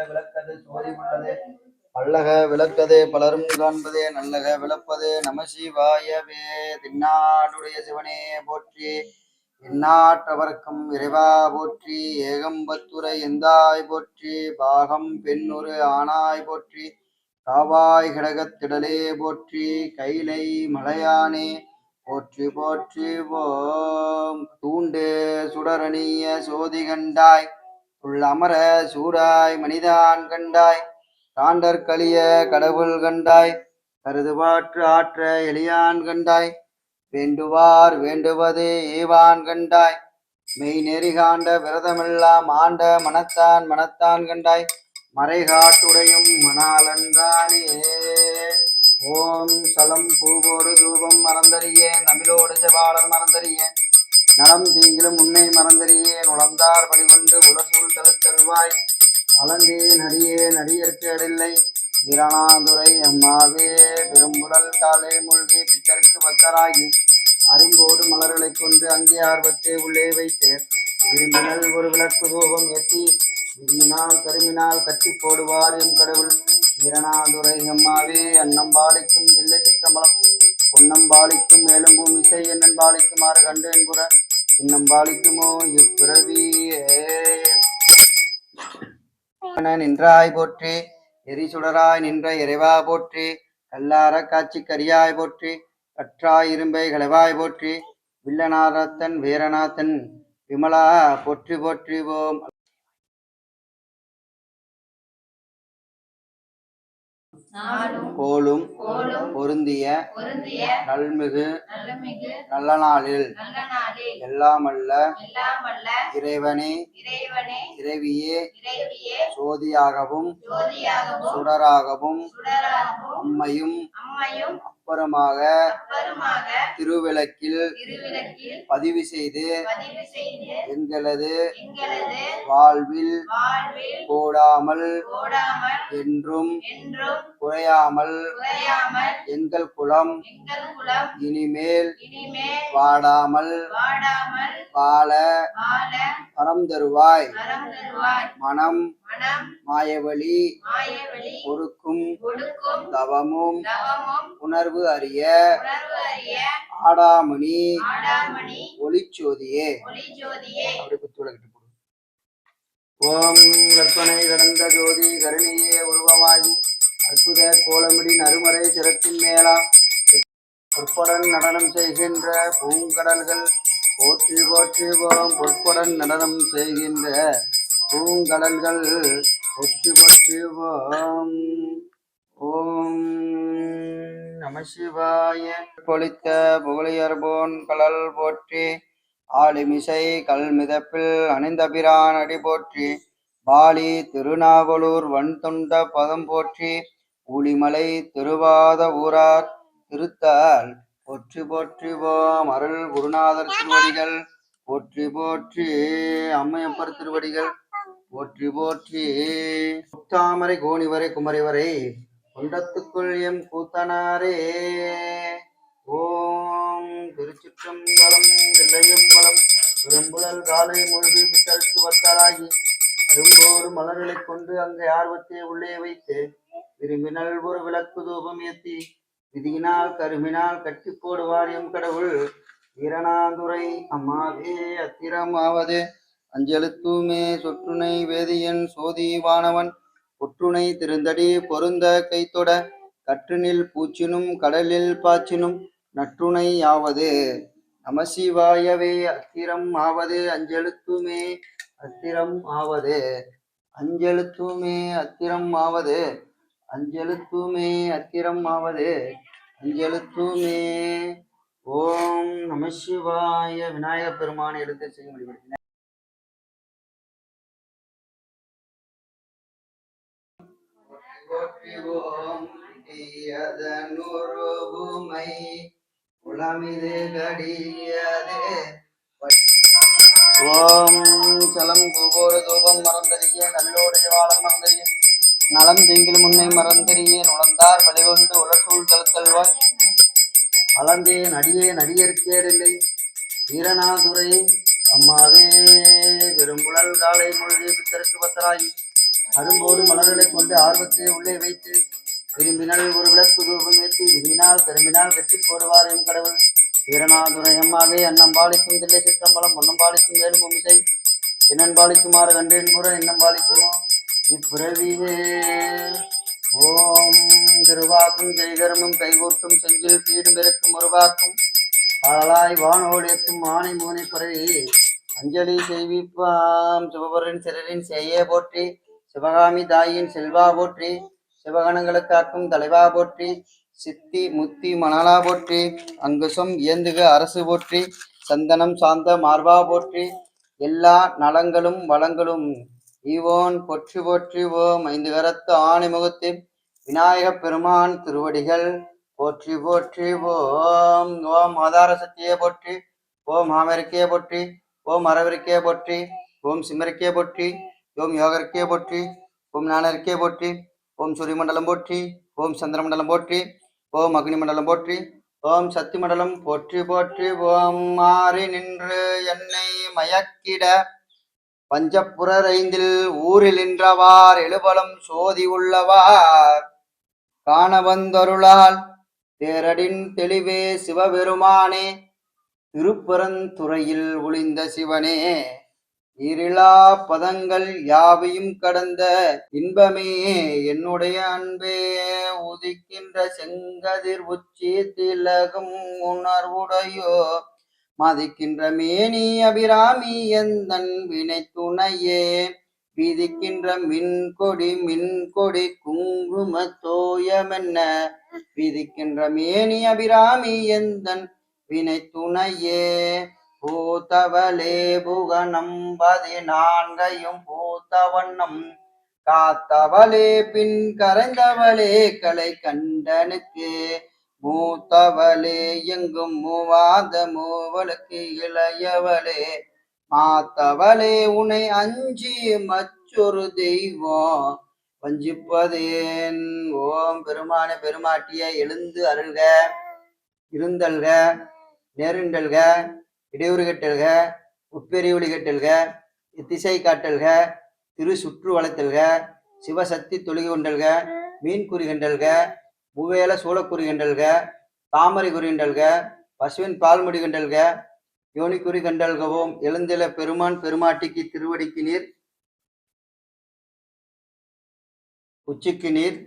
விளக்கது சோதி உள்ளது பல்லக விளக்கதே பலரும் காண்பதே நல்லக விளப்பது நம சிவாயவே. தின்னாடுடைய சிவனே போற்றி, இந்நாட்டவர்க்கும் இறைவா போற்றி, ஏகம்பத்துரை எந்தாய் போற்றி, பாகம் பெண்ணுரு ஆனாய் போற்றி, காவாய் கிடகத்திடலே போற்றி, கைலை மலையானே போற்றி போற்றி ஓம். தூண்டு சுடரணிய சோதி கண்டாய், உள்ளமர சூடாய் மனிதான் கண்டாய், காண்டற்கலிய கடவுள் கண்டாய், கருதுபாற்று ஆற்ற எளியான் கண்டாய், வேண்டுவார் வேண்டுவது ஏவான் கண்டாய், மெய் நெறி காண்ட விரதமெல்லாம் ஆண்ட மனத்தான் மனத்தான் கண்டாய், மறைகாட்டுடையும் மணாலந்தானே. ஓம் சலம் பூவோடு தூபம் மறந்தறியேன், தமிழோடு செவாளர் மறந்தறியேன், நலம் தீங்கிலும் உன்னை மறந்தறியேன், உளந்தார் பணிகொண்டு உலசூழ் தழுத்தல்வாய், அலந்தேன் அடியேன் அடியற்கு அடில்லை, வீரணாதுரை அம்மாவே பெரும்புடல் காலை மூழ்கி பித்தருக்கு பத்தராகி, அரும்போடு மலர்களை கொண்டு அங்கே ஆர்வத்தை உள்ளே வைத்தேன், விரும்பினல் ஒரு விளக்கு தூபம் ஏற்றி, விதியினால் கருமினால் கட்டி போடுவார் எம் கடவுள், வீரணாதுரை அம்மாவே அன்னம்பாளிக்கும் தில்லை சிற்றம்பலம், பொன்னம்பாளிக்கும் மேலும் பூமிசை என்னம்பாளிக்குமாறு கண்டேன் புற, இன்னம்பாளிக்குமோ இப்பிறவியே. நின்றாய் போற்றி, எரிசுடராய் நின்ற இறைவா போற்றி, கல்லார காட்சி கரியாய் போற்றி, கற்றாய் இரும்பை களவாய் போற்றி, வில்லநாதன் வீரநாதன் விமலா போற்றி போற்றி ஓம். கோலும் பொருந்திய நல்மிகு நல்ல நாளில் எல்லாமல்ல இறைவனே இறைவியே சோதியாகவும் சுடராகவும் அம்மையும் அப்புறமாக திருவிளக்கில் பதிவு செய்து எங்களது வாழ்வில் கோடாமல் என்றும் குறையாமல் எங்கள் குலம் இனிமேல் வாடாமல் வாழ வரம் தருவாய். மனம் மாயவழி ஒடுக்கும் தவமும் உணர்வு அறிய ஆடாமணி ஒளிச்சோதியே. அப்படி குத்துவிளக்கிட்டு போடு. ஓம் கற்பனை கடந்த ஜோதி கருணையே உருவமாகி அற்புத கோலமிடி நறுமறை சிரத்தின் மேலா பொற்புடன் நடனம் செய்கின்ற பூங்கடல்கள் போற்றி போற்றி ஓம். பொற்புடன் நடனம் செய்கின்ற பூங்கடல்கள் போற்றி போற்றி ஓம். ஓம் நம சிவாய. பொலித்த புகழியர்போன் கலல் போற்றி, ஆளிமிசை கல்மிதப்பில் அணிந்த பிரான் அடி போற்றி, பாலி திருநாவலூர் வன் தொண்ட பதம் போற்றி, ஊழிமலை திருவாத ஊரார் திருத்தால் போற்றி போற்றி ஓம். அருள் குருநாதர் திருவடிகள் போற்றி போற்றி, அம்மையப்பர் திருவடிகள் போற்றி போற்றி. முத்தாமரை கோணிவரை குமரிவரை கொண்டத்துக்குள் எம் கூத்தனாரே. ஓம் திருச்சிற்றம்பலம் தில்லையம்பலம் பெரும்புழல் காலை மூழ்கி பித்தருக்கு பத்தராகி, அரும்போடு மலர்களை கொண்டு அங்கே ஆர்வத்தை உள்ளே வைத்து, விரும்பினல் ஒரு விளக்கு தூபம் ஏற்றி, விதியினால் கருமினால் கட்டி போடுவார் எம் கடவுள், வீரணாதுரை அம்மாவே அத்திரமாவது அஞ்செழுத்துமே சொற்றுணை வேதியன் சோதி வானவன், பொற்றுணை திருந்தடி பொருந்த கைத்தொட, கற்றுனில் பூச்சினும் கடலில் பாச்சினும் நற்றுணை ஆவது நம சிவாயவே. அத்திரம் ஆவது அஞ்செழுத்துமே அத்திரம் ஆவது அஞ்செழுத்துமே அத்திரம் ஆவது அஞ்செழுத்துமே அத்திரம் ஆவது அஞ்செழுத்துமே. ஓம் நம சிவாய. விநாயகப் பெருமான் எடுத்து செய்ய முடியும். ஓம் தீயதனுருவுமை உளமிது கடியதே. ஓம் சலம் பூவோடு தூபம் மறந்தறிய, நல்லோடு சிவாளம் மறந்தறிய, நலம் தீங்கிலும் முன்னை மறந்தறிய, நுழந்தார் பலிகொண்டு உலசூழ் தழுத்தல்வாய், அலந்தேன் அடியேன் அடியற்கேடில்லை, வீரணாதுரை அம்மாவே பெரும்புழல் காலை மூழ்கி பித்தருக்கு பத்தராகி, அரும்போடு மலர்களை கொண்டு ஆர்வத்தை உள்ளே வைத்து விரும்பினால் ஒரு விளக்கு தூபம் ஏற்றி விரும்பினால் திரும்பினால் வெட்டி போடுவார் என் கடவுள் வீரநாதுரையம்மாவே அன்னம் பாலிக்கும் தில்லை சிற்றம்பலம் பொன்னம் பாலிக்கும் வேலும் பூமிசை என்னன் பாலிக்குமாறு கண்டேன் கூட இன்னம் பாலிக்குமோ இப்பிறவியே. ஓம் திருவாக்கும் கைகரமும் கைகூட்டும் செஞ்சில் பீடும் இருக்கும் உருவாக்கும் பாலாய் வானோடு எத்தும் ஆணை மூனை பறவை அஞ்சலி செய்விப்பாம் சிவபுரின் சிறரின் செய்ய போற்றி சிவகாமி தாயின் செல்வா போற்றி சிவகணங்களுக்காக்கும் தலைவா போற்றி சித்தி முத்தி மணலா போற்றி அங்குசம் ஏந்துக அரசு போற்றி சந்தனம் சாந்த மார்பா போற்றி எல்லா நலங்களும் வளங்களும் ஈவோன் போற்றி போற்றி ஓம் ஐந்து கரத்து ஆணை முகத்தில் விநாயகப் பெருமான் திருவடிகள் போற்றி போற்றி ஓம் ஓம் ஆதார சக்தியை போற்றி ஓம் மாமரிக்கையை போற்றி ஓம் அரவருக்கே போற்றி ஓம் சிம்மருக்கே போற்றி ஓம் யோகருக்கே போற்றி ஓம் ஞானருக்கே போற்றி ஓம் சூரியமண்டலம் போற்றி ஓம் சந்திரமண்டலம் போற்றி ஓம் அக்னி மண்டலம் போற்றி ஓம் சக்தி மண்டலம் போற்றி போற்றி ஓம் மாறி நின்று என்னை மயக்கிட பஞ்சப்புரர் ஐந்தில் ஊரில் நின்றவார் எழுபலம் சோதி உள்ளவார் காண வந்தருளால் தேரடின் தெளிவே சிவபெருமானே திருப்பரந்துறையில் ஒளிந்த சிவனே இருளா பதங்கள் யாவையும் கடந்த இன்பமே என்னுடைய அன்பே உதிக்கின்ற செங்கதிர் உச்சி திலகும் உணர்வுடையோ மதிக்கின்ற மேனி அபிராமி எந்தன் வினை துணையே விதிக்கின்ற மின்கொடி குங்கும தோயமென்ன விதிக்கின்ற மேனி அபிராமி எந்தன் வினை துணையே பூத்தவளே புகனம் 14 பூத்த வண்ணம் காத்தவளே பின் கரைந்தவளே கலை கண்டனுக்கு மூத்தவளே எங்கும் மூவாத மூவலுக்கு இளையவளே மாத்தவளே உன்னை அஞ்சி மற்றொரு தெய்வம் வஞ்சிப்பதேன். ஓம் பெருமான பெருமாட்டிய எழுந்து அருள்க இருந்தல்க நேருண்டல்க இடையூறு கட்டல்க உட்பெரிவொளி கட்டல்க திசை காட்டல்க திரு சுற்று வளைத்தல்க சிவசக்தி தொழுகி கொண்டல்க மீன் குறிகண்டல்க மூவேல சூழக்குறி கண்டல்க தாமரை குறிகண்டல்க பசுவின் பால்முடி கண்டல்க யோனி குறி கண்டல்கவும் எழுந்தில பெருமான் பெருமாட்டிக்கு திருவடிக்கு நீர் உச்சிக்கு நீர்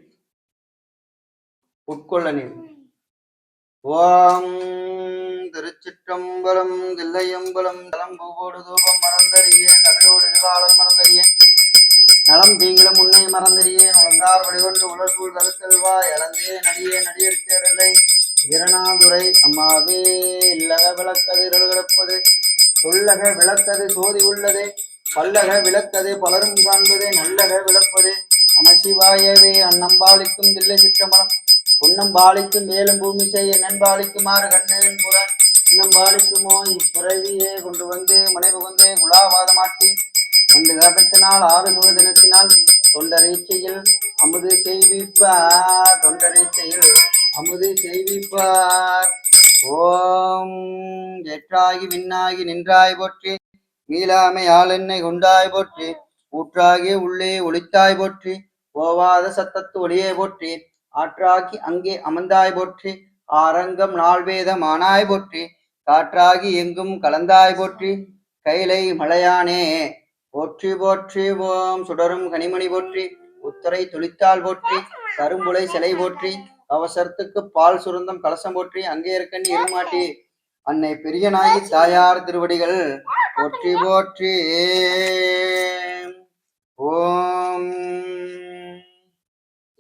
உட்கொள்ள நீர். ஓம் திருச்சிற்றம்பலம் தில்லையம்பலம் தலம் பூவோடு தூபம் மறந்தறிய நவிலோடு திவாளர் மறந்தறிய நலம் தீங்கிலும் முன்னை மறந்தறிய நலந்தார் வழிகொண்டு உலர்சூழ் கருத்தல்வா இழந்தே நடியே நடிகர்க்கடலை வீரநாதுரை அம்மாவே இல்லக விளக்கது இருள் கிடப்பது சொல்லக விளக்கது சோதி உள்ளது பல்லக விளக்கது பலரும் காண்பது நல்லக விளப்பது நமசிவாயவே அன்னம்பாளிக்கும் தில்லை சிற்றம்பலம் பொன்னம்பாளிக்கும் மேலும் பூமிசை என்னன்பாளிக்குமாறு கண்டேன் புற இன்னம்பாளிக்குமோ இப்பிறவியே கொண்டு வந்து மனை புகுந்து குலாவாதமாட்டி கொண்டு காட்டத்தினால் 6 சுழ தினத்தினால் தொண்டரீச்சையில் அமுது செய்விப்பார் ஓம் ஏற்றாகி விண்ணாகி நின்றாய் போற்றி மீளாமை ஆளெண்ணை கொண்டாய் போற்றி ஊற்றாகி உள்ளே ஒளித்தாய் போற்றி ஓவாத சத்தத்து ஒளியே போற்றி ஆற்றாகி அங்கே அமர்ந்தாய் போற்றி ஆரங்கம் நால்வேதம் ஆனாய் போற்றி காற்றாகி எங்கும் கலந்தாய் போற்றி கைலை மலையானே போற்றி போற்றி ஓம் சுடரும் கனிமணி போற்றி உத்தரை துளித்தால் போற்றி கரும்புலை சிலை போற்றி அவசரத்துக்கு பால் சுரந்தம் கலசம் போற்றி அங்கே இருக்கண்ணி இருமாட்டி அன்னை பெரியநாயகி தாயார் திருவடிகள் போற்றி போற்றி. ஓம்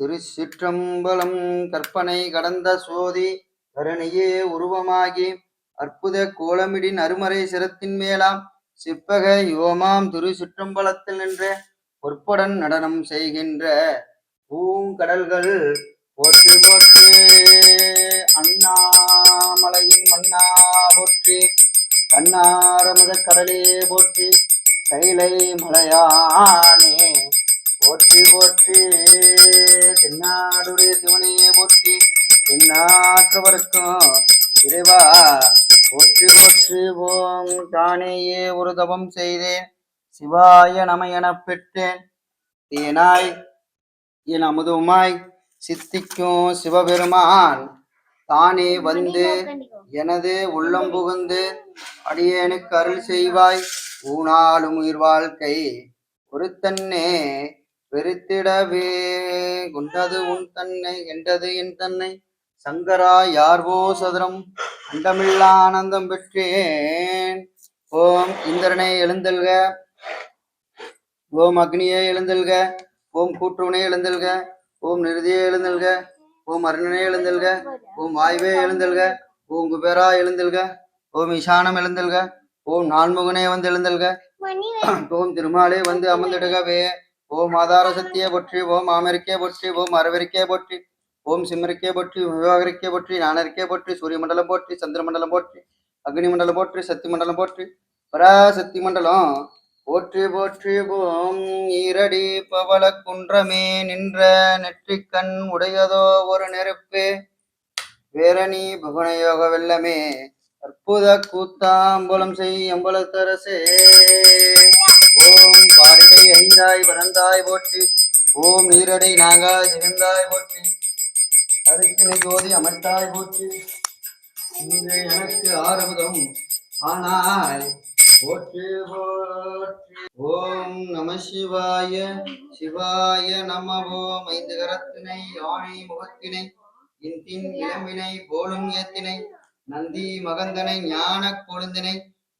திருச்சிற்றம்பலம் கற்பனை கடந்த சோதி கருணையே உருவமாகி அற்புத கோலமிடின் அருமறை சிரத்தின் மேலாம் சிற்பக யோமாம் திருச்சிற்றம்பலத்தில் நின்ற பொற்படன் நடனம் செய்கின்ற பூங்கடல்கள் போற்றி போற்றி. அண்ணாமலையின் மன்னா போற்றி கண்ணாரமுத கடலே போற்றி கைலை மலையானே போற்றி போற்றி தென்னாடுடைய சிவனே போற்றி எந்நாற்றவருக்கும் இறைவா போற்றி போற்றி. ஓம் தானேயே ஒரு தவம் செய்தேன் சிவாய நம எனப் பெற்றேன் தேனாய் என் அமுதுமாய் சித்திக்கும் சிவபெருமான் தானே வந்து எனது உள்ளம் புகுந்து அடியேனுக்கு அருள் செய்வாய். ஊனாலும் உயிர் வாழ்க்கை ஒருத்தன்னே வெறுத்திடவே கொண்டது உன் தன்னை என்றது என் தன்னை சங்கரா யார்வோ சதுரம் அண்டமில்லா ஆனந்தம் பெற்றேன். ஓம் இந்திரனே எழுந்தல்க, ஓம் அக்னியே எழுந்தல்க, ஓம் கூற்றுவனே எழுந்தல்க, ஓம் நிருதியே எழுந்தல்க, ஓம் அருணனே எழுந்தல்க, ஓம் வாயுவே எழுந்தல்க, ஓம் குபேரா எழுந்தல்க, ஓம் ஈசானம் எழுந்தல்க, ஓம் நான்முகனே வந்து எழுந்தல்க, ஓம் திருமாலே வந்து அமர்ந்திடுகவே. ஓம் ஆதார சக்தியே போற்றி, ஓம் ஆமரிக்கே போற்றி, ஓம் அரவரிக்கே போற்றி, ஓம் சிம்மரிக்கே போற்றி, விவாகரிக்கே போற்றி, ஞானரிக்கே போற்றி, சூரிய மண்டலம் போற்றி, சந்திர மண்டலம் போற்றி, அக்னி மண்டலம் போற்றி, சக்தி மண்டலம் போற்றி, பராசக்தி மண்டலம் போற்றி போற்றி. ஓம் ஈரடி பவள குன்றமே நின்ற நெற்றிக்கண் உடையதோ ஒரு நெருப்பே வேரணி புவனயோக வெள்ளமே அற்புத கூத்தாம்பலம் செய் அம்பலத்தரசே. ஓம் பாரிடை ஐந்தாய் பரந்தாய் போற்றி, ஓம் நீரடை நாகாய் திகழ்ந்தாய் போற்றி, அருக்கினை ஜோதி அமர்த்தாய் போற்றி, இன்று எனக்கு ஆரம்பம் ஆனாய் போற்றி போற்றி. ஓம் நம சிவாய சிவாய நம. ஓம் ஐந்து கரத்தினை யானை முகத்தினை இன்பின் இளம்பினை போலும் ஏத்தினை நந்தி மகந்தனை ஞான கொழுந்தினை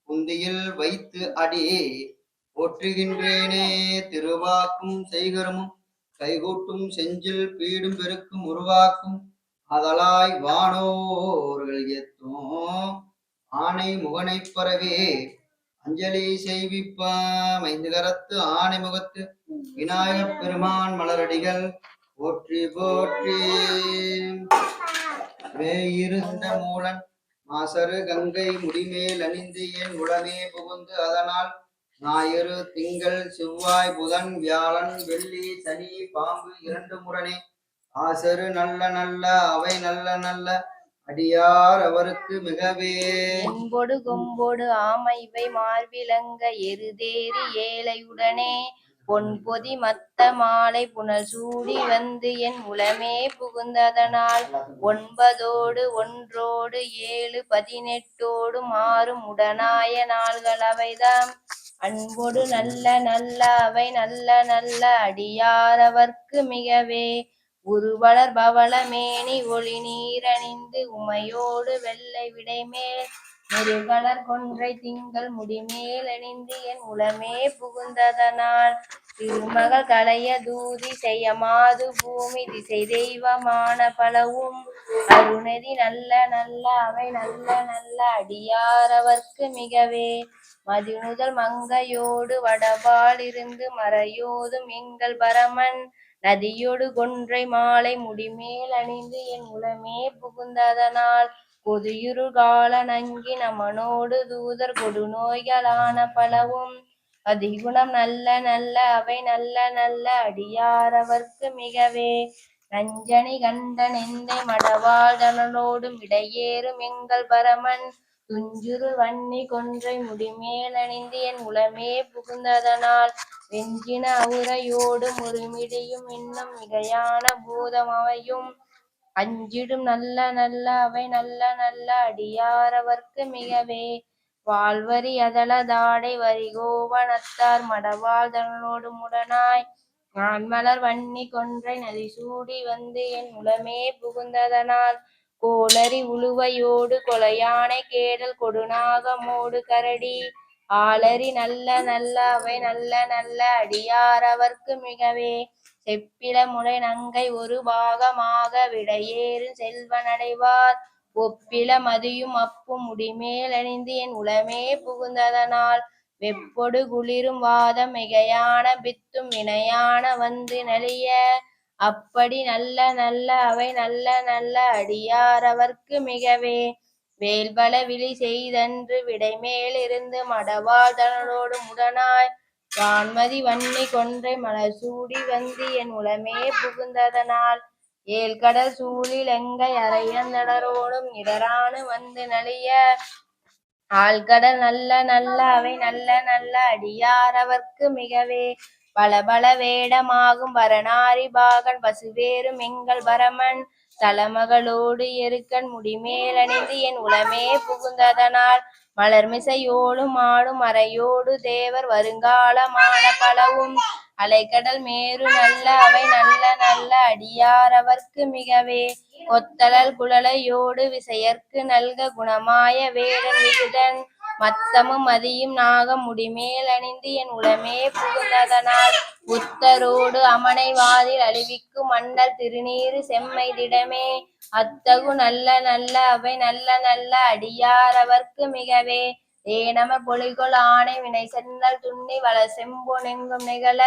குந்தியில் வைத்து அடி போற்றுகின்றேனே. திருவாக்கும் செய்கரமும் கைகூட்டும் செஞ்சில் பீடும் பெருக்கும் உருவாக்கும் அதலாய் வானோர்கள் எத்தும் ஆணை முகனை பரவே அஞ்சலி செய்விப்பாம். ஐந்து கரத்து ஆணை முகத்து விநாயகப் பெருமான் மலரடிகள் போற்றி போற்றி. வேயிருந்த மூலன் மாசரு கங்கை முடிமேல் அணிந்து என் உடனே புகுந்து அதனால் ஞாயிறு திங்கள் செவ்வாய் புதன் வியாழன் வெள்ளி சனி பாம்பு இரண்டு முரணே ஆசரு நல்ல நல்ல அவை நல்ல நல்ல அடியார் அவருக்கு மிகவே. என்பொடு கொம்பொடு ஆமை இவை மார்பிலங்க எருதேறி ஏழையுடனே பொன்பொதி மத்த மாலை புனல் சூடி வந்து என் உளமே புகுந்ததனால் ஒன்பதோடு ஒன்றோடு 7 18 மாறும் உடனாய நாள்கள் அவைதாம் அன்பொடு நல்ல நல்ல அவை நல்ல நல்ல அடியார் அவர்க்கு மிகவே. உருவளர் பவள மேனி ஒளி நீரணிந்து உமையோடு வெள்ளை விடைமேல் முருகலர் கொன்றை திங்கள் முடிமேல் அணிந்து என் உளமே புகுந்ததனால் திருமகள் களைய தூதி செய்ய மாது பூமி திசை தெய்வமான பலவும் அருணதி நல்ல நல்ல அவை நல்ல நல்ல அடியார் அவர்க்கு மிகவே. மதிமுதல் மங்கையோடு வடபால் இருந்து மறையோதும் எங்கள் பரமன் நதியோடு கொன்றை மாலை முடிமேல் அணிந்து என் உளமே புகுந்ததனால் கொதியுரு கால நங்கி நமனோடு தூதர் கொடுநோய்களான பலவும் அதிகுணம் நல்ல நல்ல அவை நல்ல நல்ல அடியார் அவர்க்கு மிகவே. நஞ்சனி கண்ட நெந்தை மடவாள் தனலோடும் இடையேறும் எங்கள் பரமன் துஞ்சுரு வன்னி கொன்றை முடிமேல் அணிந்து என் உளமே புகுந்ததனால் வெஞ்சின அவுரையோடு முறுமிடியும் இன்னும் மிகையான பூதம் அவையும் அஞ்சிடும் நல்ல நல்ல அவை நல்ல நல்ல அடியார் அவர்க்கு மிகவே. வாழ்வரி அதள தாடை வரிகோவணத்தார் மடவாள் தனோடு முடனாய் நான்மலர் வன்னி கொன்றை நதி சூடி வந்து என் உளமே புகுந்ததனால் கோளரி உழுவையோடு கொலையானை கேடல் கொடுநாகமோடு கரடி ஆளரி நல்ல நல்ல அவை நல்ல நல்ல அடியார் அவர்க்கு மிகவே. செப்பில முளை நங்கை ஒரு பாகமாக விடையேறு செல்வன் அடைவார் ஒப்பில மதியும் அப்பும் முடிமேல் அணிந்து என் உளமே புகுந்ததனால் வெப்பொடு குளிரும் வாதம் மிகையான பித்தும் வினையான வந்து நலிய அப்படி நல்ல நல்ல அவை நல்ல நல்ல அடியார் அவர்க்கு மிகவே. வேல்பல விழி செய்தன்று விடைமேல் இருந்து மடவாள் தனோடு முடனாய் வான்மதி வன்னி கொன்றை மலர் சூடி வந்து என் உளமே புகுந்ததனால் ஏழ்கடல் சூழில் எங்கை அரையந்தடரோடும் இடரானு வந்து நலிய ஆழ்கடல் நல்ல நல்ல அவை நல்ல நல்ல அடியார் அவர்க்கு மிகவே. பலபல வேடமாகும் வரணாரி பாகன் பசுவேறும் எங்கள் பரமன் தலமகளோடு எருக்கன் முடிமேல் அணிந்து என் உளமே புகுந்ததனால் மலர்மிசையோடும் ஆடும் அறையோடு தேவர் வருங்காலமான பலவும் அலைக்கடல் மேரு நல்ல அவை நல்ல நல்ல அடியார் அவர்க்கு மிகவே கொத்தலல் குழலையோடு விசையர்க்கு நல்க குணமாய வேடன் விகுதன் மத்தமும் மதியும் நாகம் முடிமேல் அணிந்து என் உளமே புகுந்ததனால் உத்தரோடு அமனை வாதில் அழிவிக்கும் மண்டல் திருநீறு செம்மை திடமே அத்தகு நல்ல நல்ல அவை நல்ல நல்ல அடியார் அவர்க்கு மிகவே ஏனம பொலிகொள் ஆணை வினை சென்னல் துண்ணி வள செம்பொனெங்கும் நிகழ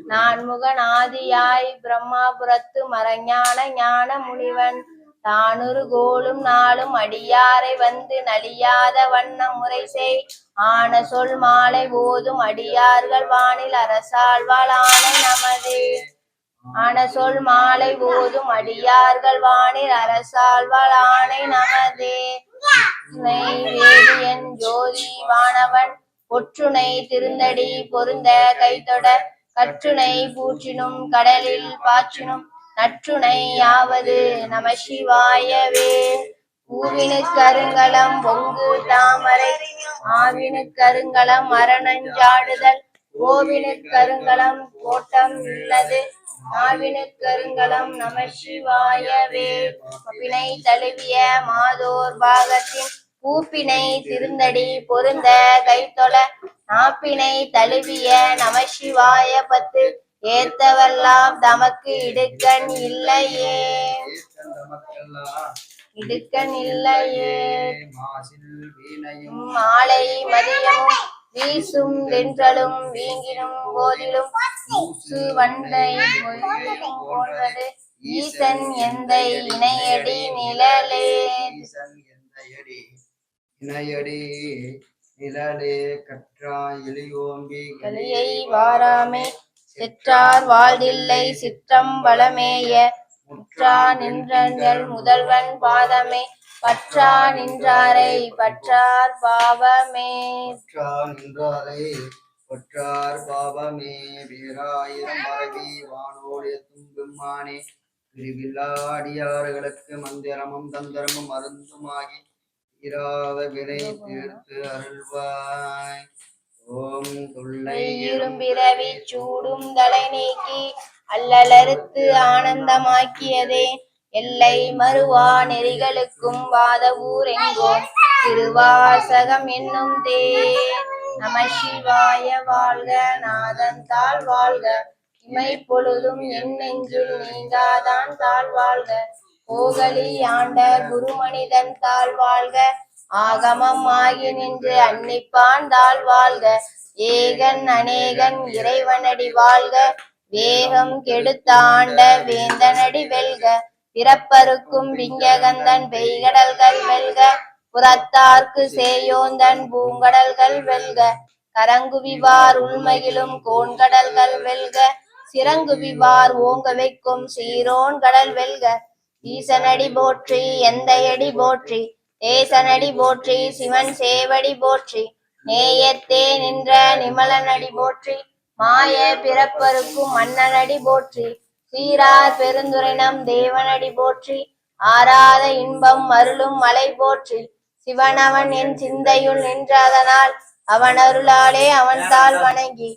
நான்முகன் ஆதியாய் பிரம்மாபுரத்து மறைஞான ஞான முனிவன் தானுரு கோலும் நாளும் அடியாரை வந்து நலியாத வண்ணம் முறை செய் ஆன சொல் மாலை ஓதும் அடியார்கள் வானில் அரசாழ்வாள் ஆணை நமது ஆன சொல் மாலை ஓதும் அடியார்கள் வானில் அரசாழ்வாள் ஆணை நமதே வேதியன் ஜோதி வானவன் ஒற்றுணை திருந்தடி பொருந்த கைத்தொட கற்றுணை பூற்றினும் கடலில் பாற்றினும் நற்றுணை யாவது நம சிவாயவே பூவினு கருங்கலம் பொங்கு தாமரை ஆவினு கருங்கலம் மரணஞ்சாடுதல் கோவினு கருங்கலம் கோட்டம் உள்ளது ஆவினு கருங்கலம் நம சிவாயவே பிணை தழுவிய மாதோர் பாகத்தின் பூப்பினை திருந்தடி பொருந்த கைத்தொழ நாப்பினை தழுவிய நம சிவாய பத்து ஏத்தவெல்லாம் தமக்கு இடுக்கண் இல்லையே இடுக்கண் இல்லையே மாலை மதியமும் வீசும் தென்றலும் வீங்கினும் போதிலும் வண்டை போன்றது ஈசன் எந்தை இணையடி நிழலே நிழலே கற்றாய் எளியோம்பி கலியை வாராமே செற்றார் வாழ்தில்லை சிற்றம்பலமேய முற்றா நின்றல் முதல்வன் பாதமே பற்றா நின்றாரை பற்றார் பாவமே பற்றார் பாவமே வீராயிரம் பரவி வானோடு தும்புமானே பிரிவில்லாடியார்களுக்கு மந்திரமும் தந்திரமும் மருந்துமாகி இராத வினை தீர்த்து அருள்வாய் ஓம் துள்ளை இரும்பிறவி சூடும் தலை நீக்கி அல்லலறுத்து ஆனந்தமாக்கியதே எல்லை மறுவா நெறிகளுக்கும் வாத ஊர் எங்கோம் திருவாசகம் என்னும் தே நம சிவாய வாழ்க நாதன் தாழ் வாழ்க இமை பொழுதும் என் நெஞ்சில் நீங்காதான் தாழ் வாழ்க கோகலி ஆண்ட குருமனிதன் தாழ் வாழ்க ஆகமம் ஆகி நின்று அன்னிப்பான் தாழ் வாழ்க ஏகன் அநேகன் இறைவனடி வாழ்க வேகம் கெடுத்தாண்ட வேந்தனடி வெல்க பிறப்பருக்கும் விஞ்சகந்தன் பெய்கடல்கள் வெல்க புறத்தார்க்கு சேயோந்தன் பூங்கடல்கள் வெல்க கரங்குவிவார் உள்மகிழும் கோண்கடல்கள் வெல்க சிறங்குவிவார் ஓங்க வைக்கும் சீரோன் கடல் வெல்க ஈசனடி போற்றி எந்தையடி போற்றி தேசனடி போற்றி சிவன் சேவடி போற்றி நேயத்தே நின்ற நிமலனடி போற்றி மாய பிறப்பருக்கும் மன்னனடி போற்றி சீரார் பெருந்துரைனம் தேவனடி போற்றி ஆராத இன்பம் அருளும் மலை போற்றி சிவனவன் என் சிந்தையுள் நின்றதனால் அவன் அருளாலே அவன் தாள் வணங்கி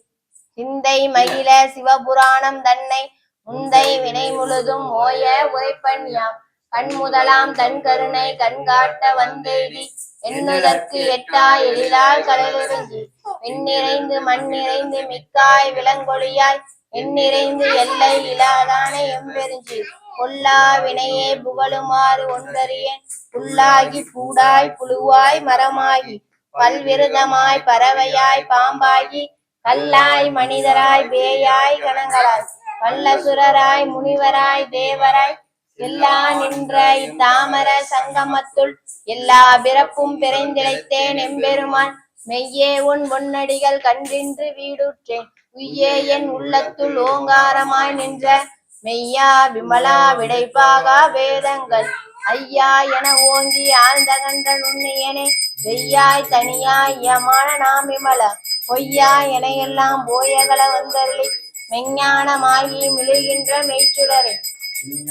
சிந்தை மகிழ சிவபுராணம் தன்னை முந்தை வினை முழுதும் ஓய உரைப்பன் யாம் கண் முதலாம் தன் கருணை கண்காட்ட வந்தெய்தி எண்ணுதற்கு எட்டா எழிலால் கடலிறங்கி விண்ணிறைந்து மண் நிறைந்து மிக்காய் விலங்கொழியாய் எண்ணிறைந்து எல்லை இலாதான எம்பெருஞ்சி பொல்லா வினையே புகழுமாறு ஒன்றறியேன் புல்லாகி பூடாய் புழுவாய் மரமாகி பல்விருதமாய் பறவையாய் பாம்பாகி கல்லாய் மனிதராய் பேயாய் கணங்களாய் வல்லசுரராய் முனிவராய் தேவராய் எல்லா நின்ற இத்தாமர சங்கமத்துள் எல்லா பிறப்பும் பிறந்திழைத்தேன் எம்பெருமான் மெய்யே உன் பொன்னடிகள் கண்டின்று வீடுற்றேன் உய்யே என் உள்ளத்துள் ஓங்காரமாய் நின்ற மெய்யா விமலா விடைப்பாகா வேதங்கள் ஐயா என ஓங்கி ஆழ்ந்த கண்ட நுண்ணியனே வெய்யாய் தனியாய் யமான நாம் விமல பொய்யா என எல்லாம் போயகல வந்தருளி மெஞ்ஞானமாகி மிளிர்கின்ற மெய்ச்சுடரே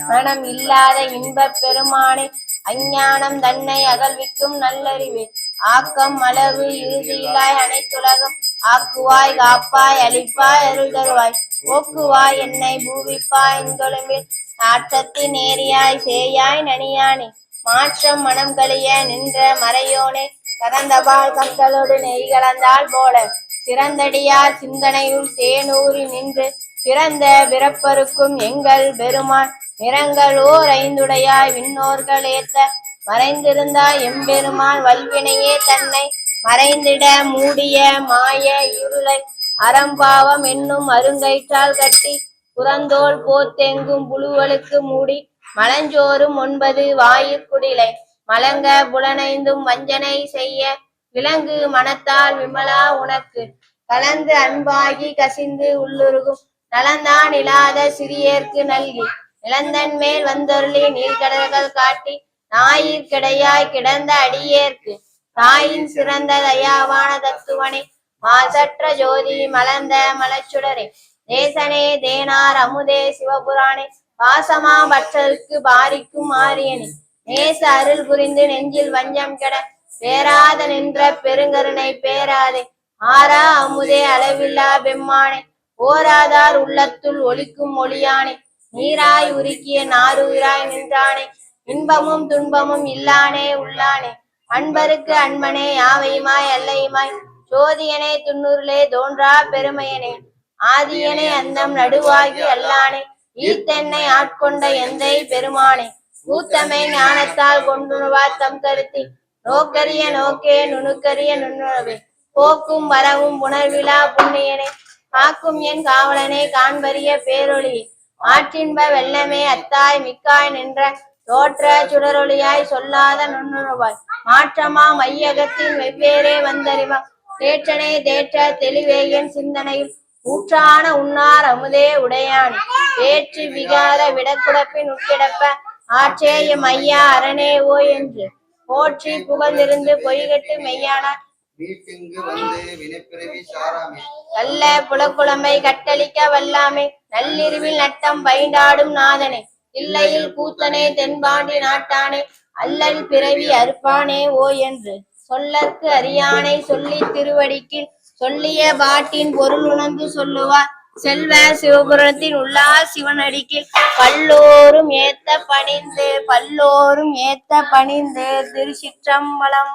மனம் இல்லாத இன்பப் பெருமானே அஞ்ஞானம் தன்னை அகழ்விக்கும் நல்லறிவே ஆக்கம் அளவு இறுதியிலாய் அனைத்துலகம் ஆக்குவாய் காப்பாய் அளிப்பாய் அருள் தருவாய் போக்குவாய் என்னை பூவிப்பாய் இந்தொழும்பில் நாற்றத்தின் நேரியாய் சேயாய் நனியானே மாற்றம் மனம் கழிய நின்ற மறையோனே கறந்தபால் கண்களோடு நெய் கலந்தால் போல சிறந்தடியார் சிந்தனையுள் தேனூறி நின்று பிறந்த பிறப்பருக்கும் எங்கள் பெருமான் நிறங்கள் ஓர் ஐந்துடையாய் விண்ணோர்கள் ஏத்த மறைந்திருந்தாய் எம்பெருமான் வல்வினையே தன்னை மறைந்திட மூடிய மாய இருளை அறம்பாவம் என்னும் அருங்கயிற்றால் கட்டி புறந்தோல் போத்தெங்கும் புழுவலுக்கு மூடி மலஞ்சோறும் 9 வாயிற்குடிலை மலங்க புலனைந்தும் வஞ்சனை செய்ய விலங்கு மனத்தால் விமலா உனக்கு கலந்து அன்பாகி கசிந்து உள்ளுருகும் நலந்தான் இல்லாத சிறியேற்கு நல்கி நிலந்தன் மேல் வந்தொருளி நீர்க்கடல்கள் காட்டி ஞாயிற்கிடையாய் கிடந்த அடியேற்கு தாயின் சிறந்த தயாவான தத்துவனே மாசற்ற ஜோதி மலர்ந்த மலச்சுடரே தேசனே தேனார் அமுதே சிவபுராணே பாசமா பற்றருக்கு பாரிக்கும் ஆரியனே நேச அருள் புரிந்து நெஞ்சில் வஞ்சம் கெட பேராத நின்ற பெருங்கருணை பேராதே ஆரா அமுதே அளவில்லா பெம்மானே ஓராதார் உள்ளத்துள் ஒலிக்கும் ஒளியானே நீராய் உருக்கிய நாரூராய் நின்றானே இன்பமும் துன்பமும் இல்லானே உள்ளானே அன்பருக்கு அன்பனே யாவையுமாய் அல்லையுமாய் சோதியனே துன்னூரிலே தோன்றா பெருமையனே ஆதியனே அந்தம் நடுவாகி அல்லானே ஈத்தென்னை ஆட்கொண்ட எந்தை பெருமானே கூத்தமை ஞானத்தால் கொண்டுணுவார் தம் கருத்தி நோக்கரிய நோக்கே நுணுக்கரிய நுண்ணுணவே போக்கும் வரவும் புணர்விழா புண்ணியனே காக்கும் என் காவலனே காண்பரிய பேரொளி ஆற்றின்ப வெள்ளமே அத்தாய் மிக்காய் நின்ற தோற்ற சுடரொளியாய் சொல்லாத நுண்ணுணவாய் மாற்றமா மையகத்தின் வெவ்வேறே வந்தறிவாம் தேற்றனே தேற்ற தெளிவேயன் சிந்தனையில் ஊற்றான உன்னார் அமுதே உடையான் வேற்று விகார விடக்குடப்பின் உட்கிடப்ப ஆற்றேய மையா அரணே ஓ என்று போற்றி புகழ்ந்திருந்து பொய்கட்டு மெய்யானார் வீட்டிங்கு வந்து வினைப்பிறவி சாராமே கல்ல புலக்குழம்பை கட்டளிக்க வல்லாமே நள்ளிருவில் நட்டம் பைண்டாடும் நாதனே இல்லையில் கூத்தனே தென்பாண்டி நாட்டானே அல்லல் பிறவி அறுப்பானே ஓ என்று சொல்லற்கு அறியானை சொல்லி திருவடிக்கு சொல்லிய பாட்டின் பொருள் உணர்ந்து சொல்லுவார் செல்வ சிவபுரத்தின் உள்ளார் சிவனடிக்கில் பல்லோரும் ஏத்த பணிந்து திருச்சிற்றம்பலம்.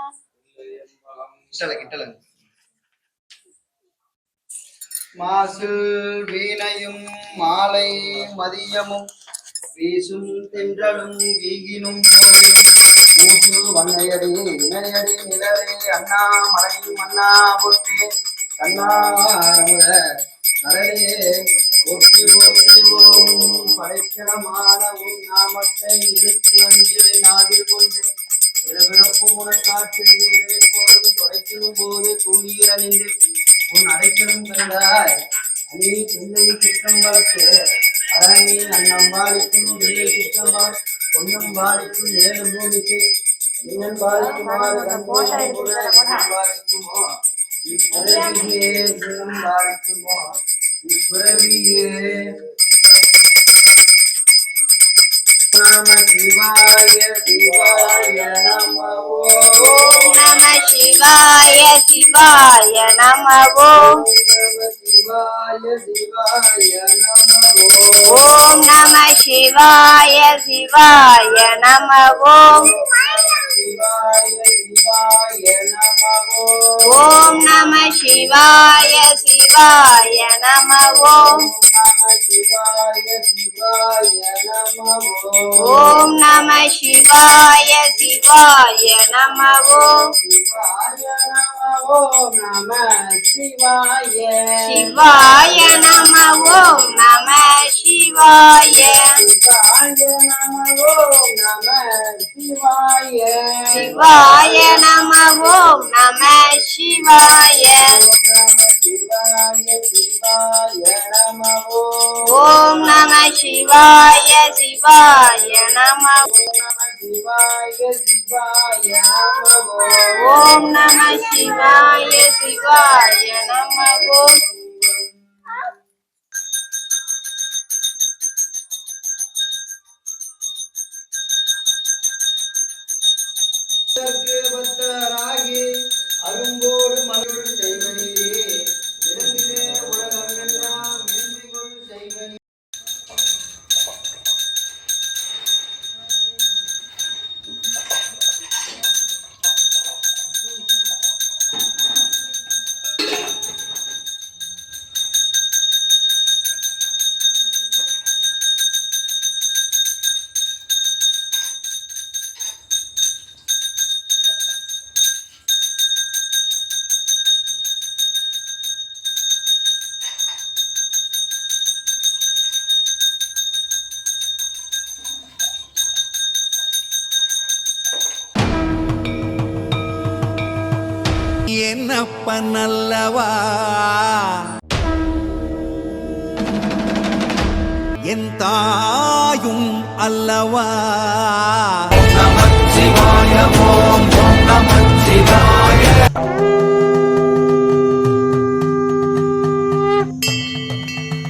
மாசில் வீணையும் மாலை மதியமும் வீசும் தென்றலும் வீகினும் மூசு வண்ணையடி இணையடி நிலரே அண்ணா மலையும் அண்ணா போற்றி கண்ணாரமுத நரரே போற்றி போற்றுவோம் படைக்கிடமான உன் நாமத்தை இழுத்து அஞ்சலி நாவில் கொண்டு பிறப்பு முனக்காற்றில் போதும் தொலைக்கும் போது தூணீர் அணிந்து உன் அடைக்கலும் கண்டாய் அணி பிள்ளை சிற்றம்பலத்து அரணி அன்னம்பாளிக்கும் பிள்ளை சிற்றம்பாள் பொன்னம் பாலிக்கும் ஏழு பூமிக்கு இன்னன் பாலிக்குமாறு பாலிக்குமோ இப்பிறவியே சின்னம் பாலிக்குமோ இப்பிறவியே. நம சிவாய சிவாய நம ஓம் நம சிவாய சிவாய நம ஓம் சிவாய சிவாய நம ஓம் நம சிவாய சிவாய நம ஓம் சிவாய சிவாய நம ஓம் நம சிவாய சிவாய நம ஓம் சிவாய சிவாய நம ஓம் நம சிவாய சிவாய நம ஓம் நம சிவாய சிவாய நம ஓம் நம சிவாய சிவாய நம ஓம் நம சிவாய ஓம் நம சிவாய சிவாய நம ஓம் நம சிவாய சிவாய நம அப்பன் அல்லவா என் தாயும் அல்லவா நமச்சிவாய ஓம்